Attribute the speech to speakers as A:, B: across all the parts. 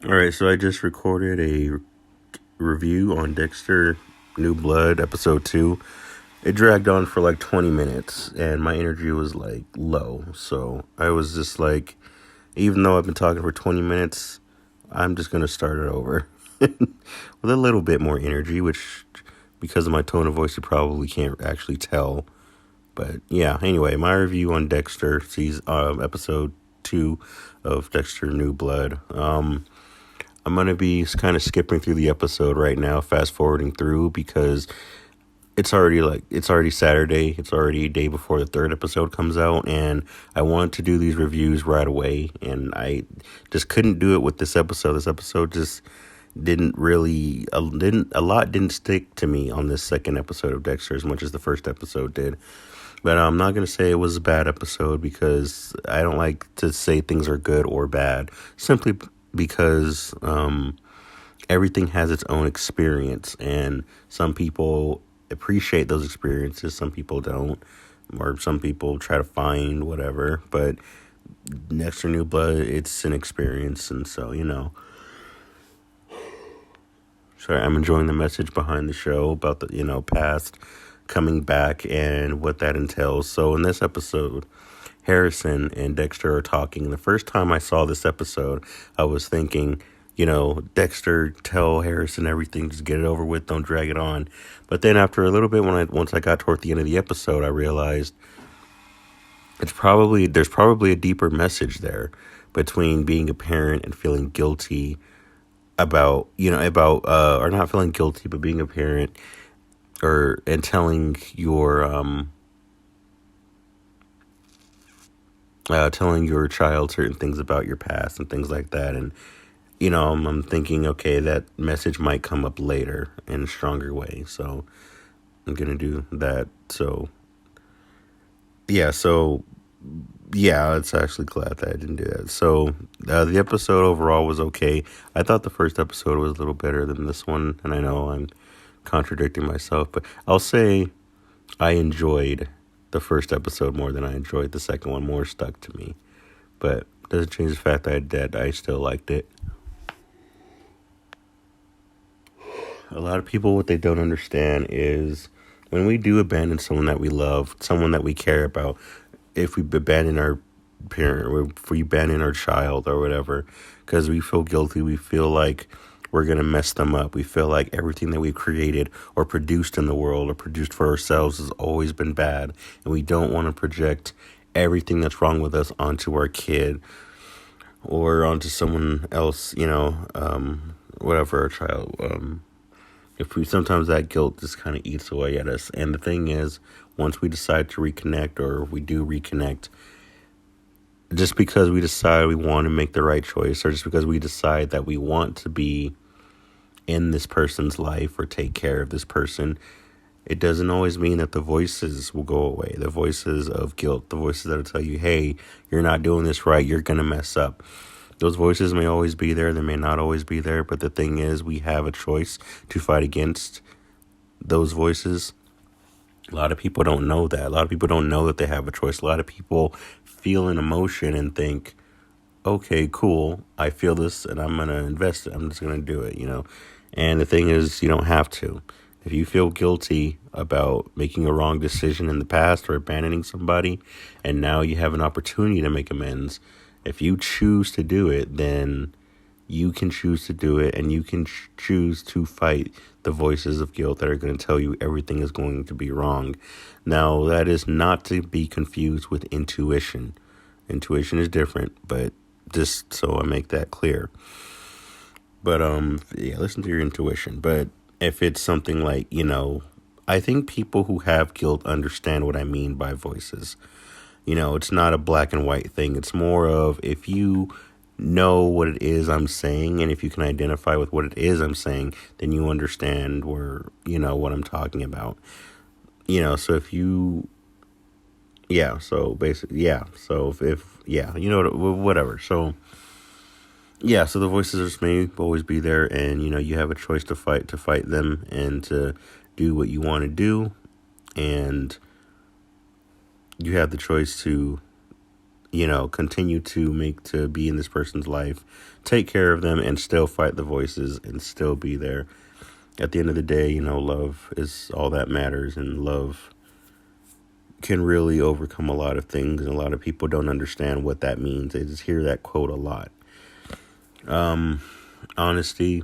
A: Alright, so I just recorded a review on Dexter New Blood, episode 2. It dragged on for like 20 minutes, and my energy was like low. So I was just like, even though I've been talking for 20 minutes, I'm just going to start it over with a little bit more energy, which, because of my tone of voice, you probably can't actually tell. But yeah, anyway, my review on Dexter, episode 2 of Dexter New Blood. I'm going to be kind of skipping through the episode right now, fast forwarding through, because it's already Saturday. It's already a day before the third episode comes out, and I wanted to do these reviews right away, and I just couldn't do it with this episode. This episode just a lot didn't stick to me on this second episode of Dexter as much as the first episode did. But I'm not going to say it was a bad episode, because I don't like to say things are good or bad, simply because everything has its own experience, and some people appreciate those experiences, some people don't, or some people try to find whatever. But Dexter New Blood, it's an experience, and so, sorry, I'm enjoying the message behind the show about the, past coming back and what that entails. So in this episode, Harrison and Dexter are talking. The first time I saw this episode, I was thinking, Dexter, tell Harrison everything, just get it over with, don't drag it on. But then after a little bit, once I got toward the end of the episode, I realized there's probably a deeper message there between being a parent and feeling guilty or not feeling guilty, but being a parent, and telling your child certain things about your past and things like that. And I'm thinking, okay, that message might come up later in a stronger way, so I'm gonna do that. So it's actually glad that I didn't do that. So the episode overall was okay. I thought the first episode was a little better than this one, and I know I'm contradicting myself, but I'll say I enjoyed the first episode more than I enjoyed the second one. More stuck to me, but doesn't change the fact that I still liked it. A lot of people, what they don't understand is, when we do abandon someone that we love, someone that we care about, if we abandon our parent, or if we abandon our child or whatever, because we feel guilty, we feel like we're going to mess them up. We feel like everything that we've created or produced in the world or produced for ourselves has always been bad. And we don't want to project everything that's wrong with us onto our kid or onto someone else, whatever, our child. Sometimes that guilt just kind of eats away at us. And the thing is, once we decide to reconnect, or we do reconnect, just because we decide we want to make the right choice, or just because we decide that we want to be in this person's life or take care of this person, it doesn't always mean that the voices will go away. The voices of guilt, the voices that will tell you, hey, you're not doing this right, you're going to mess up. Those voices may always be there, they may not always be there, but the thing is, we have a choice to fight against those voices. A lot of people don't know that. A lot of people don't know that they have a choice. A lot of people feel an emotion and think, okay, cool, I feel this and I'm going to invest it. I'm just going to do it, And the thing is, you don't have to. If you feel guilty about making a wrong decision in the past or abandoning somebody, and now you have an opportunity to make amends, if you choose to do it, then you can choose to do it, and you can choose to fight the voices of guilt that are going to tell you everything is going to be wrong. Now, that is not to be confused with intuition. Intuition is different, but just so I make that clear. But listen to your intuition. But if it's something like, I think people who have guilt understand what I mean by voices. It's not a black and white thing. It's more of, if you know what it is I'm saying, and if you can identify with what it is I'm saying, then you understand what I'm talking about. So if you, so basically, so if whatever. So, so the voices may always be there, and, you have a choice to fight them and to do what you want to do. And you have the choice to continue to be in this person's life, take care of them, and still fight the voices and still be there. At the end of the day, love is all that matters, and love can really overcome a lot of things, and a lot of people don't understand what that means. They just hear that quote a lot. Honesty.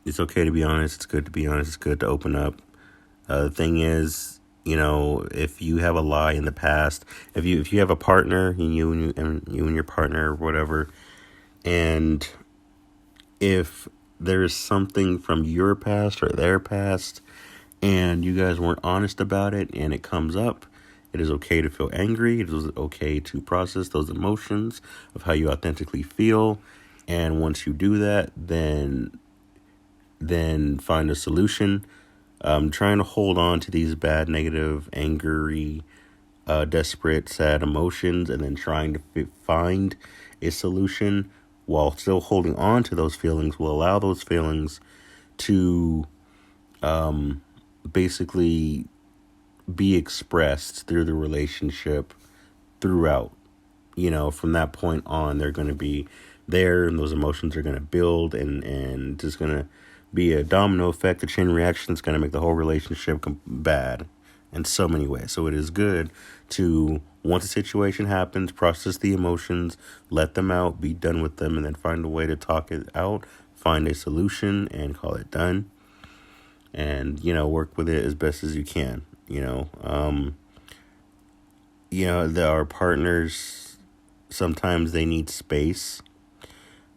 A: It's okay to be honest. It's good to be honest. It's good to open up. The thing is, if you have a lie in the past, if you have a partner, and you and your partner or whatever, and if there's something from your past or their past, and you guys weren't honest about it, and it comes up, it is okay to feel angry. It is okay to process those emotions of how you authentically feel. And once you do that, then find a solution. Trying to hold on to these bad, negative, angry, desperate, sad emotions, and then trying to find a solution while still holding on to those feelings will allow those feelings to basically be expressed through the relationship throughout. From that point on, they're going to be there, and those emotions are going to build, and just going to be a domino effect, a chain reaction that's going to make the whole relationship bad in so many ways. So it is good to, once a situation happens, process the emotions, let them out, be done with them, and then find a way to talk it out, find a solution, and call it done. And, work with it as best as you can. Our partners, sometimes they need space.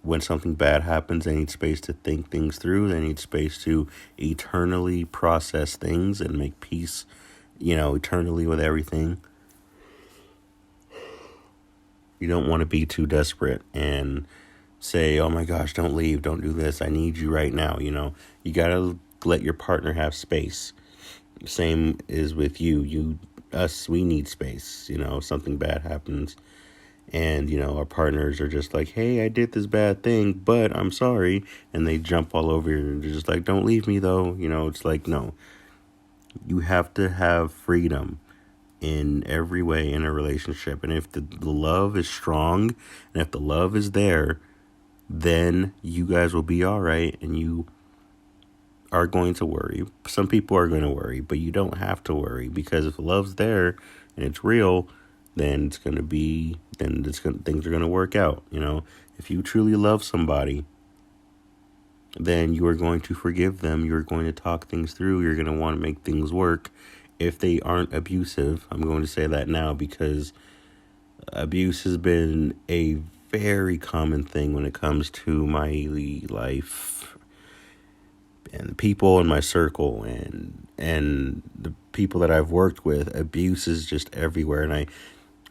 A: When something bad happens, they need space to think things through. They need space to eternally process things and make peace, eternally with everything. You don't want to be too desperate and say, oh my gosh, don't leave, don't do this, I need you right now. You got to let your partner have space. Same is with you. We need space. Something bad happens, and our partners are just like, hey, I did this bad thing, but I'm sorry, and they jump all over you, and they're just like, don't leave me though. It's like, no, you have to have freedom in every way in a relationship. And if the love is strong, and if the love is there, then you guys will be all right, and you are going to worry. Some people are going to worry, but you don't have to worry, because if love's there and it's real, then things are going to work out. If you truly love somebody, then you are going to forgive them. You're going to talk things through. You're going to want to make things work. If they aren't abusive, I'm going to say that now, because abuse has been a very common thing when it comes to my life and the people in my circle, and the people that I've worked with. Abuse is just everywhere. And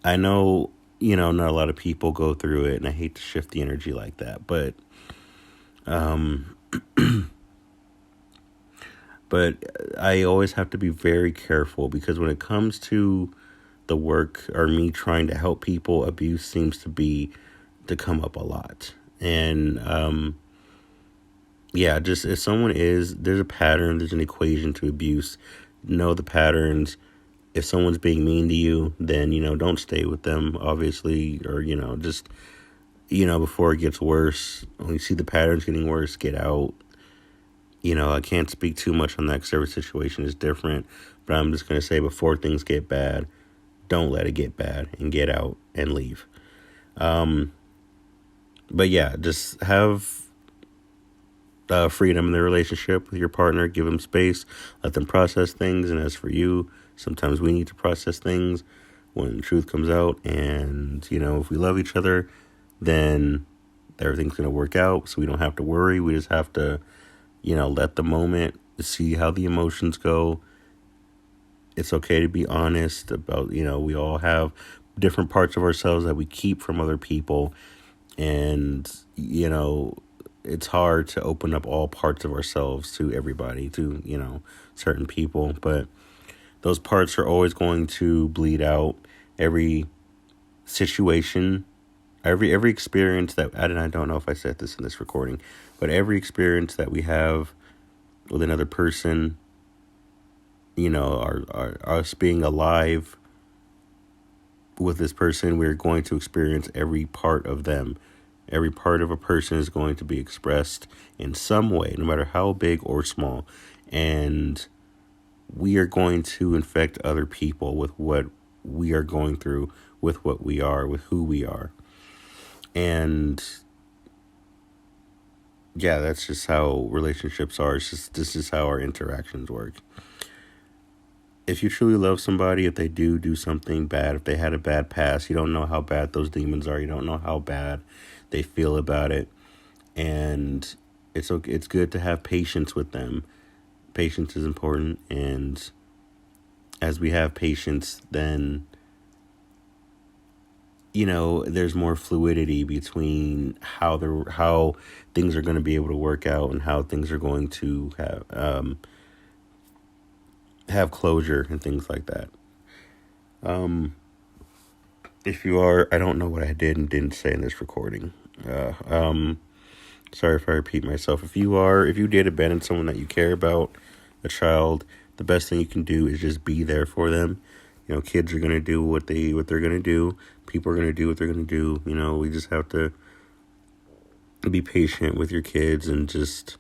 A: I know, not a lot of people go through it, and I hate to shift the energy like that, but but I always have to be very careful, because when it comes to the work or me trying to help people, abuse seems to come up a lot. And just if there's a pattern, there's an equation to abuse. Know the patterns. If someone's being mean to you, then, don't stay with them, obviously, or, just, before it gets worse. When you see the patterns getting worse, get out. I can't speak too much on that, because every situation is different, but I'm just going to say, before things get bad, don't let it get bad, and get out and leave. But yeah, just have freedom in the relationship with your partner. Give them space, let them process things. And as for you, sometimes we need to process things when truth comes out. And, if we love each other, then everything's going to work out. So we don't have to worry. We just have to, let the moment, see how the emotions go. It's okay to be honest about, we all have different parts of ourselves that we keep from other people. And, it's hard to open up all parts of ourselves to everybody, to, certain people. But those parts are always going to bleed out. Every situation, every experience that, I don't know if I said this in this recording, but every experience that we have with another person, our us being alive, with this person, we're going to experience every part of them. Every part of a person is going to be expressed in some way, no matter how big or small. And we are going to infect other people with what we are going through, with what we are, with who we are. And yeah, that's just how relationships are. This is how our interactions work. If you truly love somebody, if they do something bad, if they had a bad past, you don't know how bad those demons are. You don't know how bad they feel about it. And it's good to have patience with them. Patience is important. And as we have patience, then, there's more fluidity between how things are going to be able to work out and how things are going to have closure and things like that. If you are, I don't know what I did and didn't say in this recording. Sorry if I repeat myself. If you did abandon someone that you care about, a child, the best thing you can do is just be there for them. Kids are gonna do what they're gonna do. People are gonna do what they're gonna do. We just have to be patient with your kids and just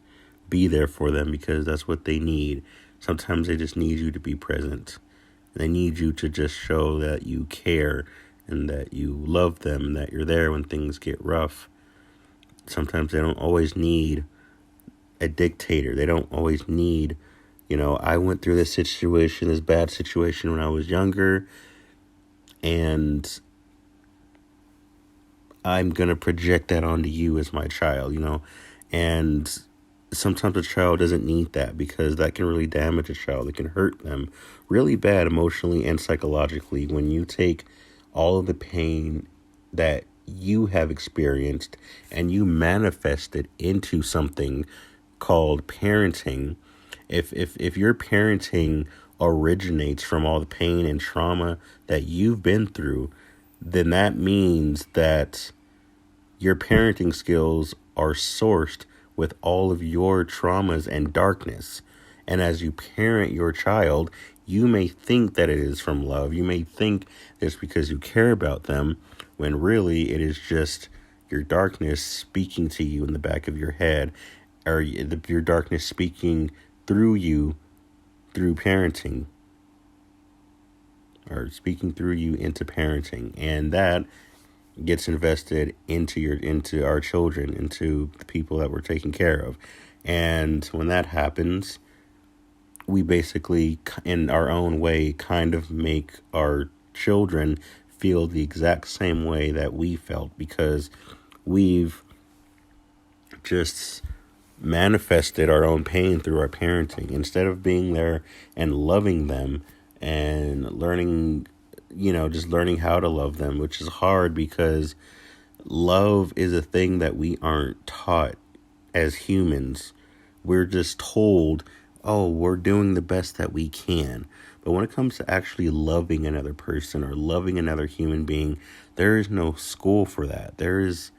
A: be there for them, because that's what they need. Sometimes they just need you to be present. They need you to just show that you care and that you love them and that you're there when things get rough. Sometimes they don't always need a dictator. They don't always need, I went through this bad situation when I was younger, and I'm going to project that onto you as my child, and sometimes a child doesn't need that, because that can really damage a child. It can hurt them really bad emotionally and psychologically when you take all of the pain that you have experienced and you manifest it into something called parenting. If your parenting originates from all the pain and trauma that you've been through, then that means that your parenting skills are sourced with all of your traumas and darkness. And as you parent your child, you may think that it is from love. You may think it's because you care about them, when really it is just your darkness speaking to you in the back of your head, or your darkness speaking through you through parenting, or speaking through you into parenting. And that gets invested into our children, into the people that we're taking care of. And when that happens, we basically, in our own way, kind of make our children feel the exact same way that we felt, because we've just manifested our own pain through our parenting. Instead of being there and loving them and learning, just learning how to love them, which is hard because love is a thing that we aren't taught as humans. We're just told, oh, we're doing the best that we can. But when it comes to actually loving another person or loving another human being, there is no school for that. There is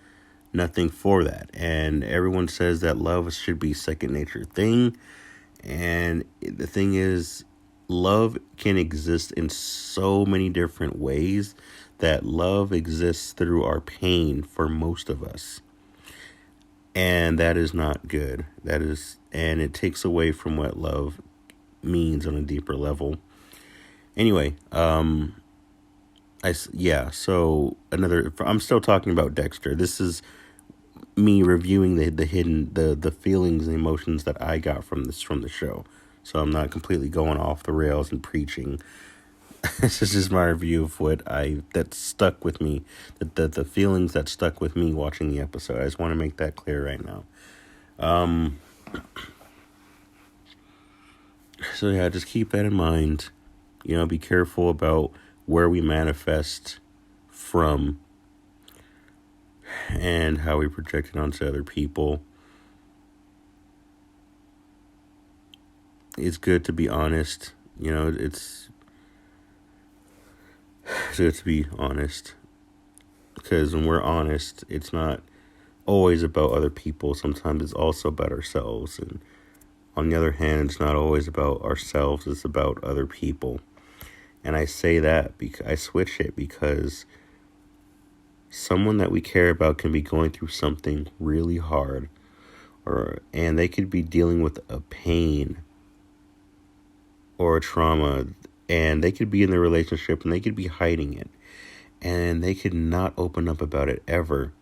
A: nothing for that. And everyone says that love should be second nature thing. And the thing is, love can exist in so many different ways, that love exists through our pain for most of us. And that is not good. And it takes away from what love means on a deeper level. Anyway, so I'm still talking about Dexter. This is me reviewing the feelings and emotions that I got from the show. So I'm not completely going off the rails and preaching. This is just my review of that stuck with me, the feelings that stuck with me watching the episode. I just want to make that clear right now. So yeah, just keep that in mind. Be careful about where we manifest from and how we project it onto other people. It's good to be honest. It's good to be honest, because when we're honest, it's not always about other people. Sometimes it's also about ourselves. And on the other hand, it's not always about ourselves. It's about other people. And I say that because I switch it because someone that we care about can be going through something really hard, and they could be dealing with a pain or a trauma, and they could be in the relationship and they could be hiding it, and they could not open up about it ever.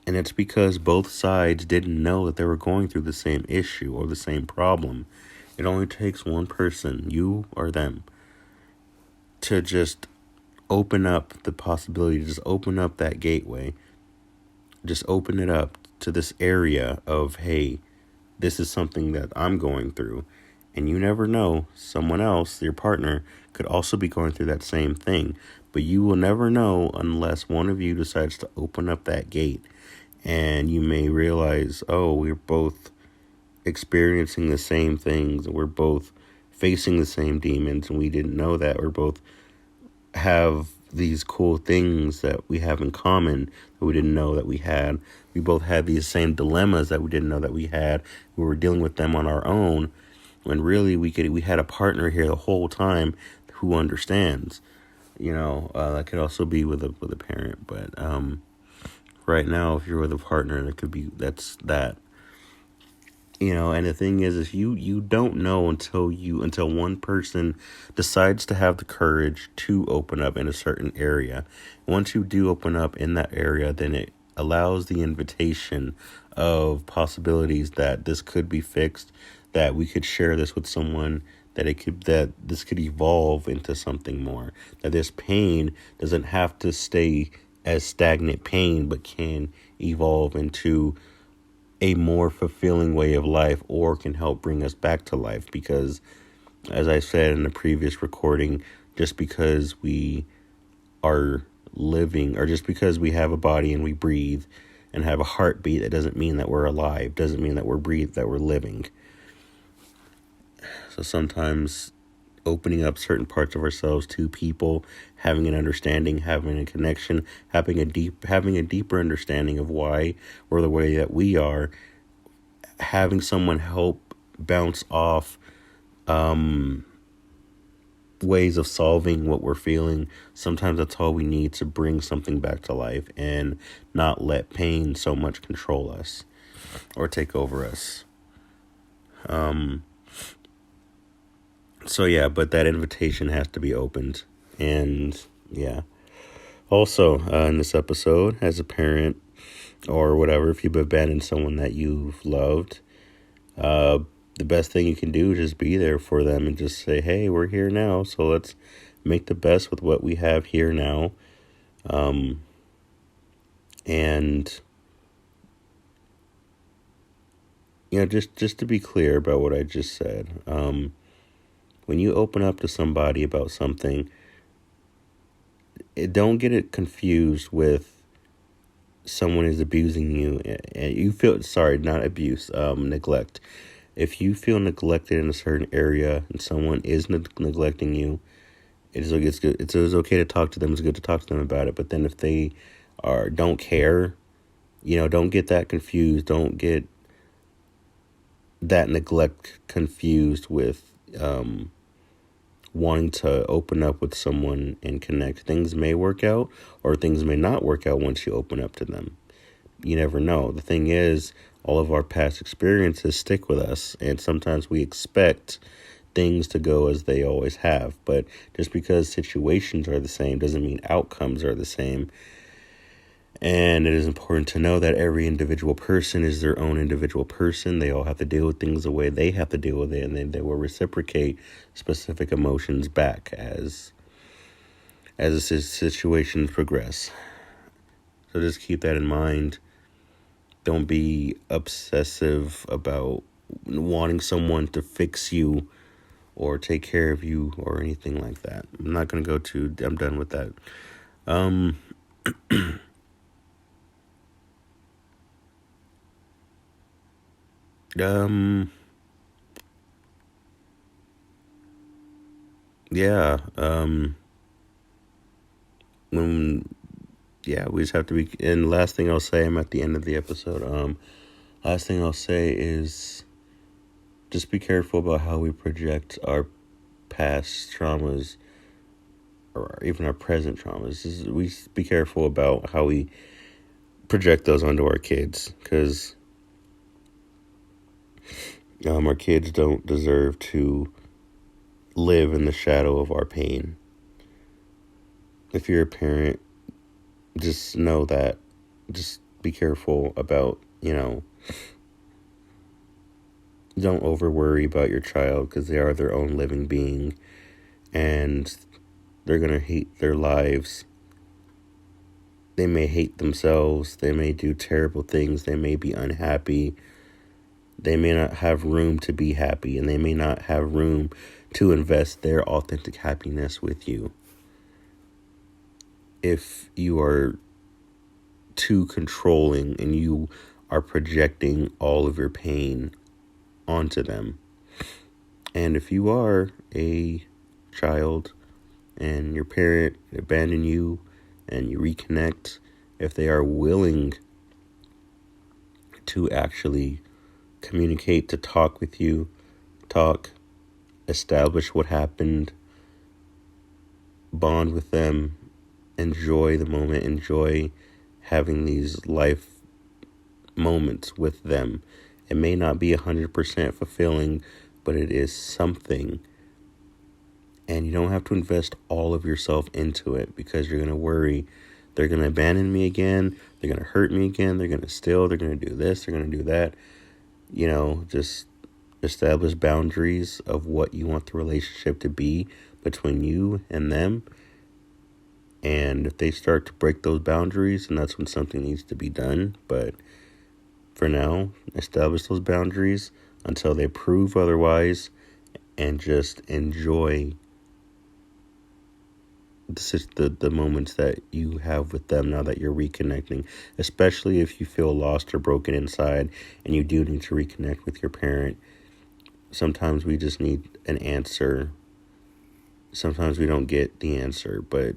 A: And it's because both sides didn't know that they were going through the same issue or the same problem. It only takes one person, you or them, to just open up the possibility, just open up that gateway, just open it up to this area of, hey, this is something that I'm going through. And you never know, someone else, your partner, could also be going through that same thing. But you will never know unless one of you decides to open up that gate. And you may realize, oh, we're both experiencing the same things. We're both facing the same demons. And we didn't know that. We're both have these cool things that we have in common that we didn't know that we had. We both had these same dilemmas that we didn't know that we had. We were dealing with them on our own, when really we had a partner here the whole time who understands. That could also be with a parent, but right now, if you're with a partner, that's that. And the thing is you don't know until one person decides to have the courage to open up in a certain area. Once you do open up in that area, then it allows the invitation of possibilities that this could be fixed, that we could share this with someone, that this could evolve into something more, that this pain doesn't have to stay as stagnant pain, but can evolve into a more fulfilling way of life, or can help bring us back to life. Because, as I said in the previous recording, just because we are living, or just because we have a body and we breathe and have a heartbeat, that doesn't mean that we're alive, doesn't mean that that we're living. So sometimes opening up certain parts of ourselves to people, having an understanding, having a connection, having a deeper understanding of why we're the way that we are, having someone help bounce off ways of solving what we're feeling. Sometimes that's all we need to bring something back to life and not let pain so much control us or take over us. So yeah, but that invitation has to be opened. And yeah. Also, in this episode, as a parent or whatever, if you've abandoned someone that you've loved, the best thing you can do is just be there for them and just say, hey, we're here now, so let's make the best with what we have here now. And just to be clear about what I just said, when you open up to somebody about something, don't get it confused with someone is abusing you, and you feel, not abuse, neglect. If you feel neglected in a certain area and someone is neglecting you, it's good. It's okay to talk to them. It's good to talk to them about it. But then if they don't care, don't get that confused. Don't get that neglect confused with wanting to open up with someone and connect. Things may work out or things may not work out once you open up to them. You never know. The thing is, all of our past experiences stick with us, and sometimes we expect things to go as they always have. But just because situations are the same doesn't mean outcomes are the same. And it is important to know that every individual person is their own individual person. They all have to deal with things the way they have to deal with it, and then they will reciprocate specific emotions back as the situations progress. So just keep that in mind. Don't be obsessive about wanting someone to fix you or take care of you or anything like that. I'm not going to I'm done with that. We just have to be, and last thing I'll say, I'm at the end of the episode. Last thing I'll say is just be careful about how we project our past traumas or even our present traumas. We be careful about how we project those onto our kids, because our kids don't deserve to live in the shadow of our pain. If you're a parent, just know that. Just be careful about, don't over worry about your child, because they are their own living being, and they're going to hate their lives. They may hate themselves. They may do terrible things. They may be unhappy. They may not have room to be happy, and they may not have room to invest their authentic happiness with you. If you are too controlling and you are projecting all of your pain onto them. And if you are a child and your parent abandoned you and you reconnect, if they are willing to actually communicate, to talk with you, establish what happened, bond with them, enjoy the moment, enjoy having these life moments with them. It may not be 100% fulfilling, but it is something. And you don't have to invest all of yourself into it, because you're going to worry they're going to abandon me again, they're going to hurt me again, they're going to steal, they're going to do this, they're going to do that. Just establish boundaries of what you want the relationship to be between you and them. And if they start to break those boundaries, then that's when something needs to be done. But for now, establish those boundaries until they prove otherwise, and just enjoy the moments that you have with them now that you're reconnecting, especially if you feel lost or broken inside and you do need to reconnect with your parent. Sometimes we just need an answer. Sometimes we don't get the answer, but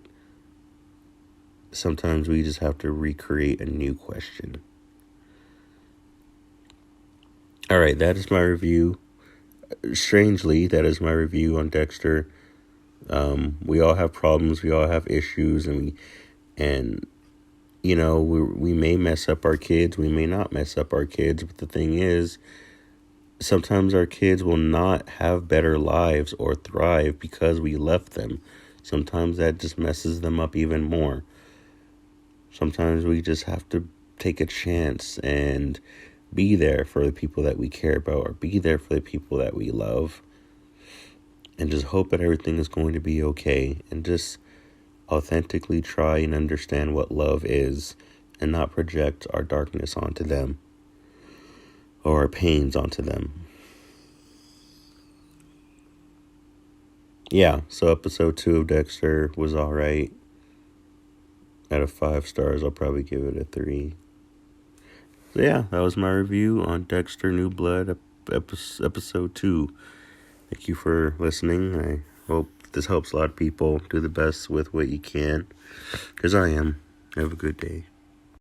A: sometimes we just have to recreate a new question. All right, that is my review. Strangely, that is my review on Dexter. We all have problems, we all have issues, and we may mess up our kids, we may not mess up our kids, but the thing is, sometimes our kids will not have better lives or thrive because we left them. Sometimes that just messes them up even more. Sometimes we just have to take a chance and be there for the people that we care about, or be there for the people that we love, and just hope that everything is going to be okay, and just authentically try and understand what love is, and not project our darkness onto them or our pains onto them. Yeah, so episode 2 of Dexter was alright. Out of 5 stars, I'll probably give it a 3. So yeah, that was my review on Dexter New Blood, episode 2. Thank you for listening. I hope this helps a lot of people. Do the best with what you can, because I am. Have a good day.